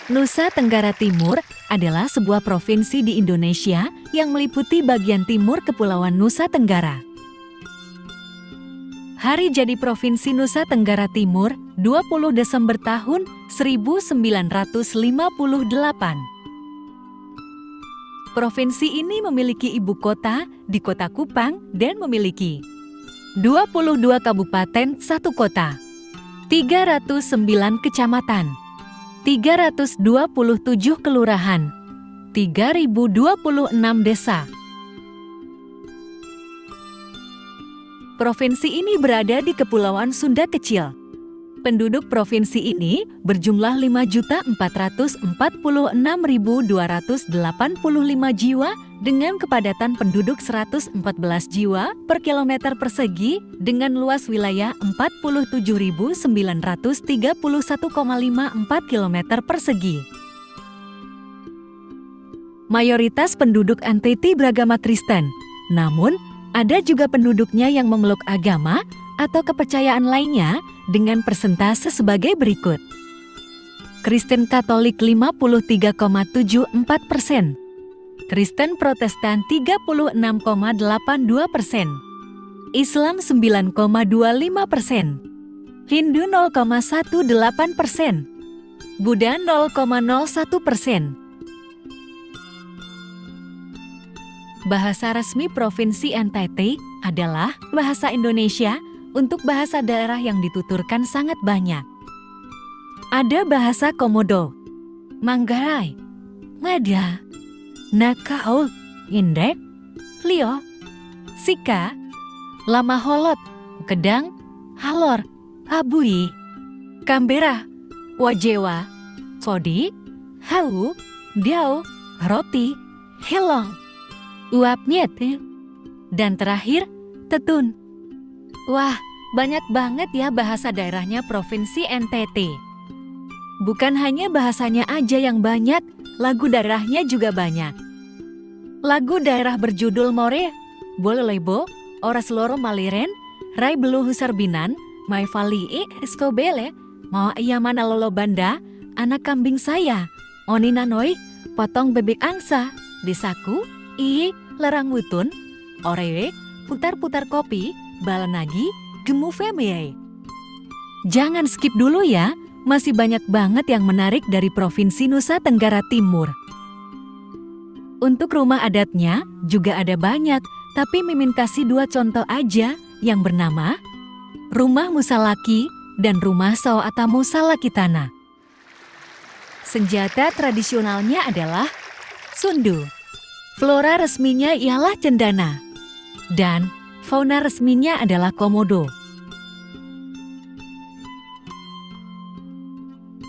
Nusa Tenggara Timur adalah sebuah provinsi di Indonesia yang meliputi bagian timur Kepulauan Nusa Tenggara. Hari jadi Provinsi Nusa Tenggara Timur 20 Desember tahun 1958. Provinsi ini memiliki ibu kota di Kota Kupang dan memiliki 22 kabupaten, 1 kota, 309 kecamatan, 327 kelurahan, 3026 desa. Provinsi ini berada di Kepulauan Sunda Kecil. Penduduk provinsi ini berjumlah 5.446.285 jiwa dengan kepadatan penduduk 114 jiwa per kilometer persegi dengan luas wilayah 47.931,54 kilometer persegi. Mayoritas penduduk NTT beragama Kristen, namun ada juga penduduknya yang memeluk agama atau kepercayaan lainnya dengan persentase sebagai berikut. Kristen Katolik 53,74%, Kristen Protestan 36,82%, Islam 9,25%, Hindu 0,18%, Buddha 0,01%. Bahasa resmi Provinsi NTT adalah Bahasa Indonesia. Untuk bahasa daerah yang dituturkan sangat banyak. Ada bahasa Komodo, Manggarai, Ngada, Nakau, Indek, Lio, Sika, Lama Holot, Kedang, Halor, Abui, Kambera, Wajewa, Sodi, Hau, Diau, Roti, Helong, Uap Nyet, dan terakhir Tetun. Wah, banyak banget ya bahasa daerahnya Provinsi NTT. Bukan hanya bahasanya aja yang banyak, lagu daerahnya juga banyak. Lagu daerah berjudul More, Bololebo, Oras Loro Maliren, Rai Belu Husarbinan, Mai Valii Eskobele, Mau Iyamana Lolo Banda, Anak Kambing Saya, Oni Nanoi, Potong Bebek Angsa, Desaku, Ii, Lerang Wutun, Orewe, Putar-putar Kopi, Balanagi, Gemu Femeye. Jangan skip dulu ya, masih banyak banget yang menarik dari Provinsi Nusa Tenggara Timur. Untuk rumah adatnya juga ada banyak, tapi Mimin kasih 2 contoh aja yang bernama Rumah Musalaki dan Rumah Sawatamu Salakitana. Senjata tradisionalnya adalah sundu. Flora resminya ialah cendana. Dan fauna resminya adalah komodo.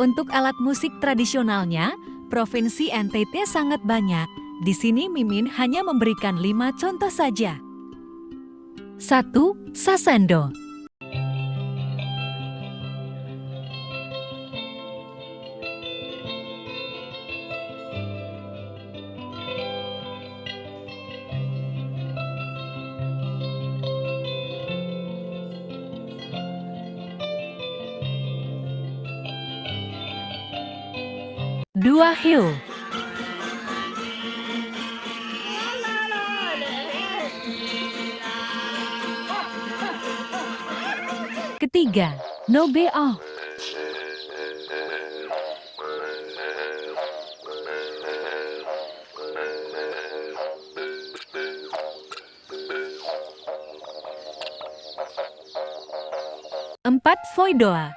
Untuk alat musik tradisionalnya, Provinsi NTT sangat banyak. Di sini Mimin hanya memberikan 5 contoh saja. 1. Sasando. Dua hiu. Ketiga, nobeo. Empat, foidoa.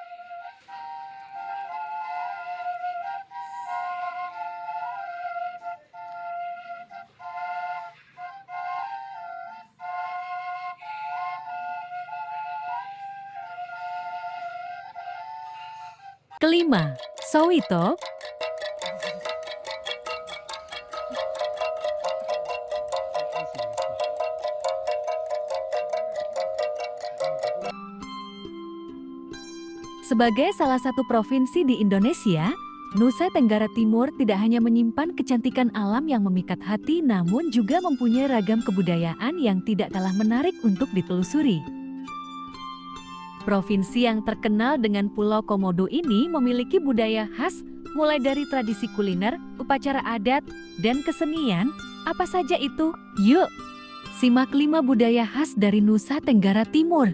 Kelima, sowito. Sebagai salah satu provinsi di Indonesia, Nusa Tenggara Timur tidak hanya menyimpan kecantikan alam yang memikat hati, namun juga mempunyai ragam kebudayaan yang tidak kalah menarik untuk ditelusuri. Provinsi yang terkenal dengan Pulau Komodo ini memiliki budaya khas mulai dari tradisi kuliner, upacara adat, dan kesenian. Apa saja itu? Yuk, simak 5 budaya khas dari Nusa Tenggara Timur.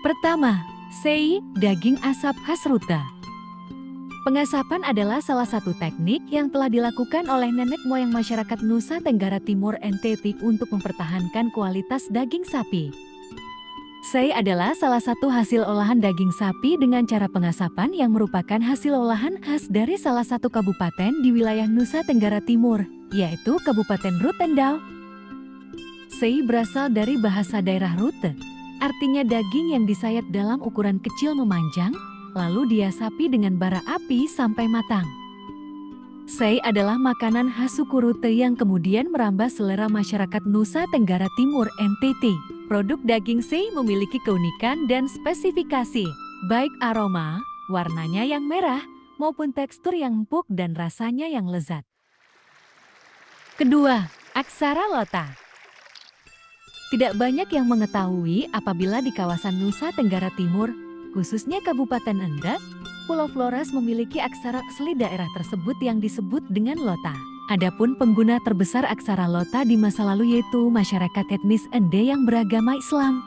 Pertama, sei, daging asap khas Ruta. Pengasapan adalah salah satu teknik yang telah dilakukan oleh nenek moyang masyarakat Nusa Tenggara Timur NTT untuk mempertahankan kualitas daging sapi. Sei adalah salah satu hasil olahan daging sapi dengan cara pengasapan yang merupakan hasil olahan khas dari salah satu kabupaten di wilayah Nusa Tenggara Timur, yaitu Kabupaten Rutendao. Sei berasal dari bahasa daerah Rute, artinya daging yang disayat dalam ukuran kecil memanjang, lalu diasapi dengan bara api sampai matang. Sei adalah makanan khas suku Rute yang kemudian merambah selera masyarakat Nusa Tenggara Timur NTT. Produk daging sei memiliki keunikan dan spesifikasi, baik aroma, warnanya yang merah, maupun tekstur yang empuk dan rasanya yang lezat. Kedua, aksara lota. Tidak banyak yang mengetahui apabila di kawasan Nusa Tenggara Timur, khususnya Kabupaten Enda, Pulau Flores memiliki aksara asli daerah tersebut yang disebut dengan lota. Adapun pengguna terbesar aksara lota di masa lalu yaitu masyarakat etnis Ende yang beragama Islam.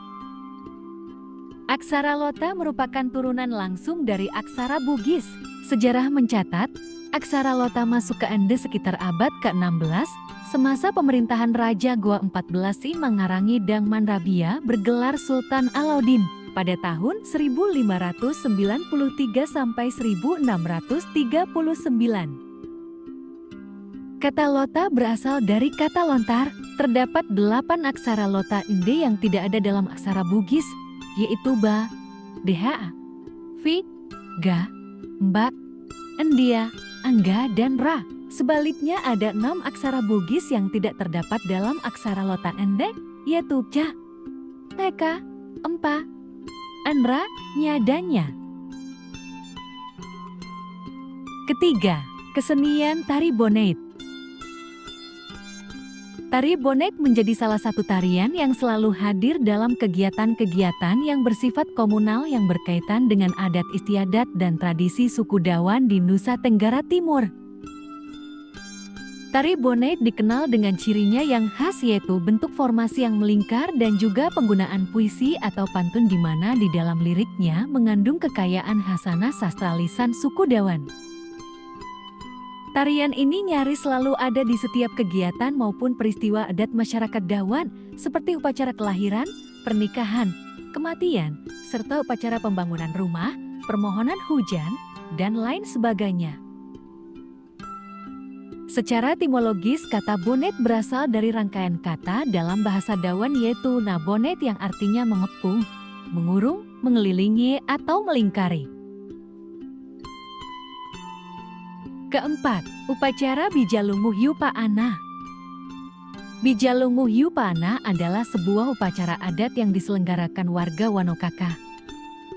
Aksara lota merupakan turunan langsung dari aksara Bugis. Sejarah mencatat, aksara lota masuk ke Ende sekitar abad ke-16, semasa pemerintahan Raja Goa 14 I Mangarangi dan Manrabia bergelar Sultan Alauddin pada tahun 1593 sampai 1639. Kata lota berasal dari kata lontar. Terdapat 8 aksara lota Ende yang tidak ada dalam aksara Bugis, yaitu Ba, Dha, Fi, Ga, Mba, Endia, Angga, dan Ra. Sebaliknya ada 6 aksara Bugis yang tidak terdapat dalam aksara lota Ende, yaitu Ca, Teka, Empa, Anra, Nya, dan Nya. Ketiga, kesenian tari bonet. Tari bonek menjadi salah satu tarian yang selalu hadir dalam kegiatan-kegiatan yang bersifat komunal yang berkaitan dengan adat istiadat dan tradisi suku Dawan di Nusa Tenggara Timur. Tari bonek dikenal dengan cirinya yang khas yaitu bentuk formasi yang melingkar dan juga penggunaan puisi atau pantun di mana di dalam liriknya mengandung kekayaan khasanah sastra lisan suku Dawan. Tarian ini nyaris selalu ada di setiap kegiatan maupun peristiwa adat masyarakat Dawan, seperti upacara kelahiran, pernikahan, kematian, serta upacara pembangunan rumah, permohonan hujan, dan lain sebagainya. Secara etimologis, kata bonet berasal dari rangkaian kata dalam bahasa Dawan yaitu nabonet yang artinya mengepung, mengurung, mengelilingi, atau melingkari. Keempat, upacara Bijalunggu Hiu Paana. Bijalunggu Hiu Paana adalah sebuah upacara adat yang diselenggarakan warga Wanokaka,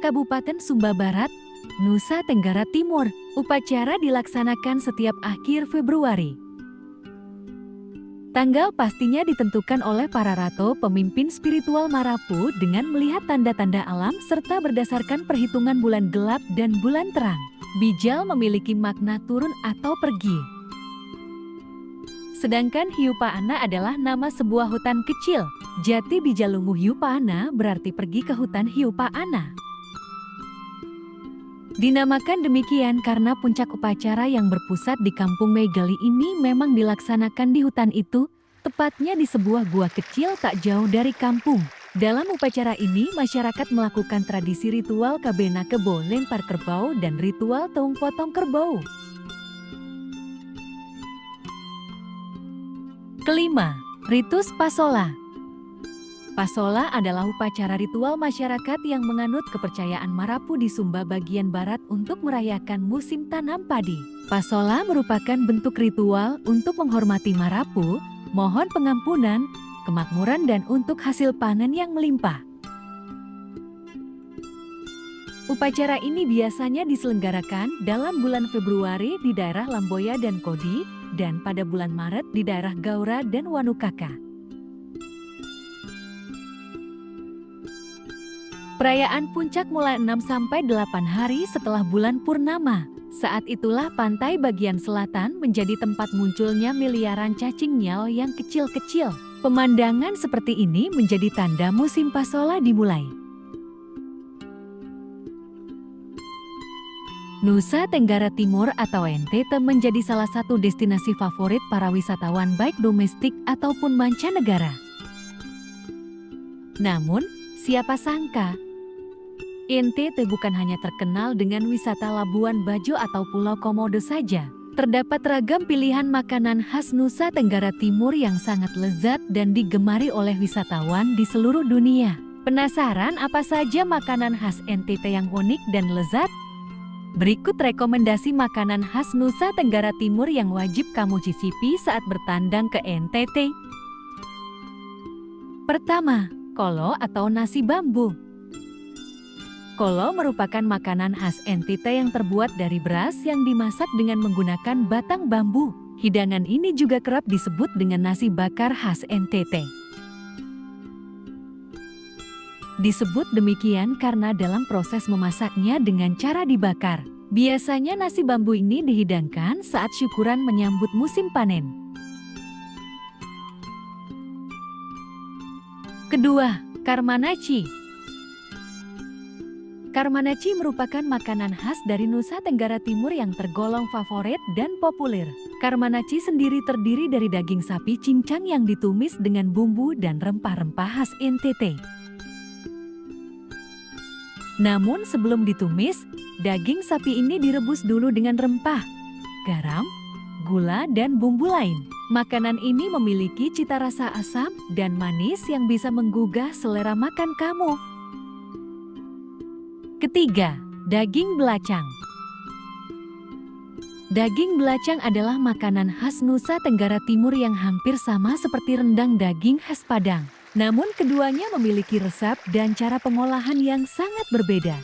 Kabupaten Sumba Barat, Nusa Tenggara Timur. Upacara dilaksanakan setiap akhir Februari. Tanggal pastinya ditentukan oleh para rato pemimpin spiritual Marapu dengan melihat tanda-tanda alam serta berdasarkan perhitungan bulan gelap dan bulan terang. Bijal memiliki makna turun atau pergi. Sedangkan Hiu Paana adalah nama sebuah hutan kecil. Jati Bijalunggu Hiu Paana berarti pergi ke hutan Hiu Paana. Dinamakan demikian karena puncak upacara yang berpusat di Kampung Megali ini memang dilaksanakan di hutan itu, tepatnya di sebuah gua kecil tak jauh dari kampung. Dalam upacara ini, masyarakat melakukan tradisi ritual kabena kebo lempar kerbau dan ritual taung potong kerbau. Kelima, ritus Pasola. Pasola adalah upacara ritual masyarakat yang menganut kepercayaan Marapu di Sumba bagian barat untuk merayakan musim tanam padi. Pasola merupakan bentuk ritual untuk menghormati Marapu, mohon pengampunan, kemakmuran dan untuk hasil panen yang melimpah. Upacara ini biasanya diselenggarakan dalam bulan Februari di daerah Lamboya dan Kodi dan pada bulan Maret di daerah Gaura dan Wanukaka. Perayaan puncak mulai 6-8 hari setelah bulan purnama. Saat itulah pantai bagian selatan menjadi tempat munculnya miliaran cacing nyal yang kecil-kecil. Pemandangan seperti ini menjadi tanda musim pasola dimulai. Nusa Tenggara Timur atau NTT menjadi salah satu destinasi favorit para wisatawan baik domestik ataupun mancanegara. Namun, siapa sangka, NTT bukan hanya terkenal dengan wisata Labuan Bajo atau Pulau Komodo saja. Terdapat ragam pilihan makanan khas Nusa Tenggara Timur yang sangat lezat dan digemari oleh wisatawan di seluruh dunia. Penasaran apa saja makanan khas NTT yang unik dan lezat? Berikut rekomendasi makanan khas Nusa Tenggara Timur yang wajib kamu cicipi saat bertandang ke NTT. Pertama, kolo atau nasi bambu. Kolo merupakan makanan khas NTT yang terbuat dari beras yang dimasak dengan menggunakan batang bambu. Hidangan ini juga kerap disebut dengan nasi bakar khas NTT. Disebut demikian karena dalam proses memasaknya dengan cara dibakar. Biasanya nasi bambu ini dihidangkan saat syukuran menyambut musim panen. Kedua, karmanaci. Karmanaci merupakan makanan khas dari Nusa Tenggara Timur yang tergolong favorit dan populer. Karmanaci sendiri terdiri dari daging sapi cincang yang ditumis dengan bumbu dan rempah-rempah khas NTT. Namun sebelum ditumis, daging sapi ini direbus dulu dengan rempah, garam, gula, dan bumbu lain. Makanan ini memiliki cita rasa asam dan manis yang bisa menggugah selera makan kamu. Ketiga, daging belacang. Daging belacang adalah makanan khas Nusa Tenggara Timur yang hampir sama seperti rendang daging khas Padang. Namun keduanya memiliki resep dan cara pengolahan yang sangat berbeda.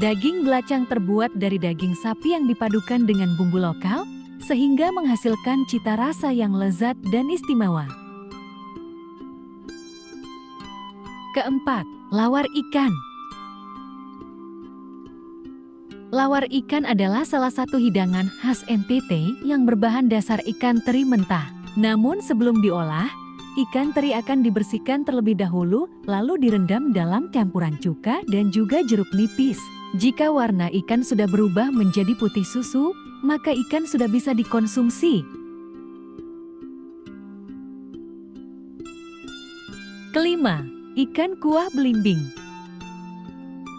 Daging belacang terbuat dari daging sapi yang dipadukan dengan bumbu lokal, sehingga menghasilkan cita rasa yang lezat dan istimewa. Keempat, lawar ikan. Lawar ikan adalah salah satu hidangan khas NTT yang berbahan dasar ikan teri mentah. Namun sebelum diolah, ikan teri akan dibersihkan terlebih dahulu lalu direndam dalam campuran cuka dan juga jeruk nipis. Jika warna ikan sudah berubah menjadi putih susu, maka ikan sudah bisa dikonsumsi. Kelima, ikan kuah belimbing.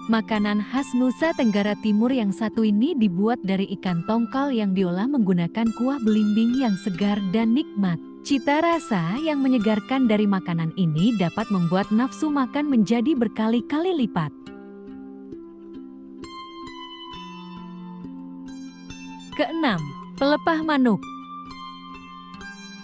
Makanan khas Nusa Tenggara Timur yang satu ini dibuat dari ikan tongkol yang diolah menggunakan kuah belimbing yang segar dan nikmat. Cita rasa yang menyegarkan dari makanan ini dapat membuat nafsu makan menjadi berkali-kali lipat. Keenam, pelepah manuk.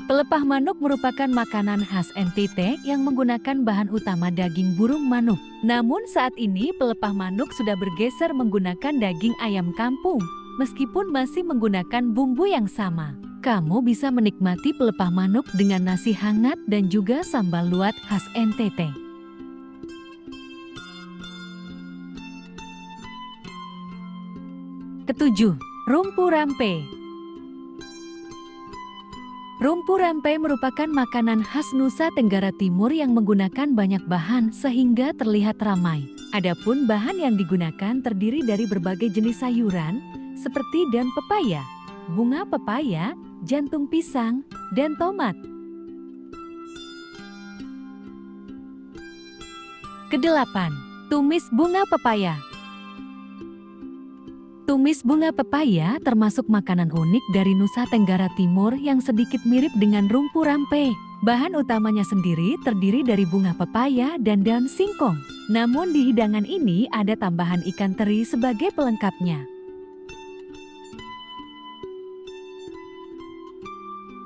Pelepah manuk merupakan makanan khas NTT yang menggunakan bahan utama daging burung manuk. Namun saat ini pelepah manuk sudah bergeser menggunakan daging ayam kampung. Meskipun masih menggunakan bumbu yang sama, kamu bisa menikmati pelepah manuk dengan nasi hangat dan juga sambal luat khas NTT. Ketujuh, rumpu rampe. Rumpu rampe merupakan makanan khas Nusa Tenggara Timur yang menggunakan banyak bahan sehingga terlihat ramai. Adapun bahan yang digunakan terdiri dari berbagai jenis sayuran seperti daun pepaya, bunga pepaya, jantung pisang, dan tomat. Kedelapan, tumis bunga pepaya. Tumis bunga pepaya termasuk makanan unik dari Nusa Tenggara Timur yang sedikit mirip dengan rumpu rampe. Bahan utamanya sendiri terdiri dari bunga pepaya dan daun singkong. Namun di hidangan ini ada tambahan ikan teri sebagai pelengkapnya.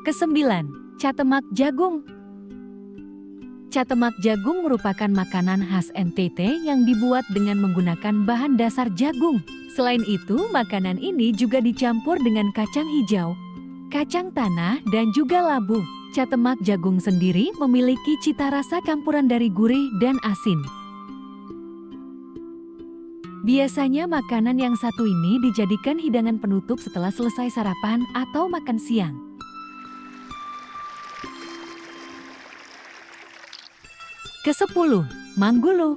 Kesembilan, catemak jagung. Catemak jagung merupakan makanan khas NTT yang dibuat dengan menggunakan bahan dasar jagung. Selain itu, makanan ini juga dicampur dengan kacang hijau, kacang tanah, dan juga labu. Catemak jagung sendiri memiliki cita rasa campuran dari gurih dan asin. Biasanya makanan yang satu ini dijadikan hidangan penutup setelah selesai sarapan atau makan siang. Ke-10, Manggulu.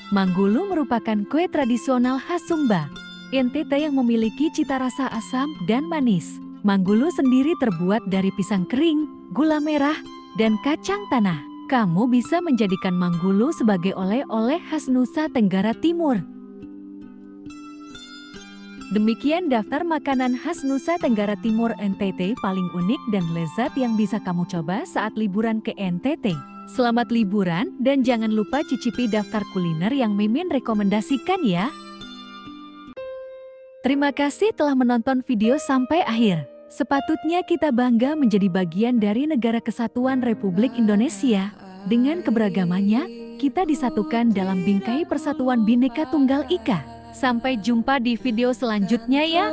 Manggulu merupakan kue tradisional khas Sumba, NTT yang memiliki cita rasa asam dan manis. Manggulu sendiri terbuat dari pisang kering, gula merah, dan kacang tanah. Kamu bisa menjadikan manggulu sebagai oleh-oleh khas Nusa Tenggara Timur. Demikian daftar makanan khas Nusa Tenggara Timur NTT paling unik dan lezat yang bisa kamu coba saat liburan ke NTT. Selamat liburan dan jangan lupa cicipi daftar kuliner yang Mimin rekomendasikan ya. Terima kasih telah menonton video sampai akhir. Sepatutnya kita bangga menjadi bagian dari Negara Kesatuan Republik Indonesia. Dengan keberagamannya, kita disatukan dalam bingkai Persatuan Bhinneka Tunggal Ika. Sampai jumpa di video selanjutnya ya.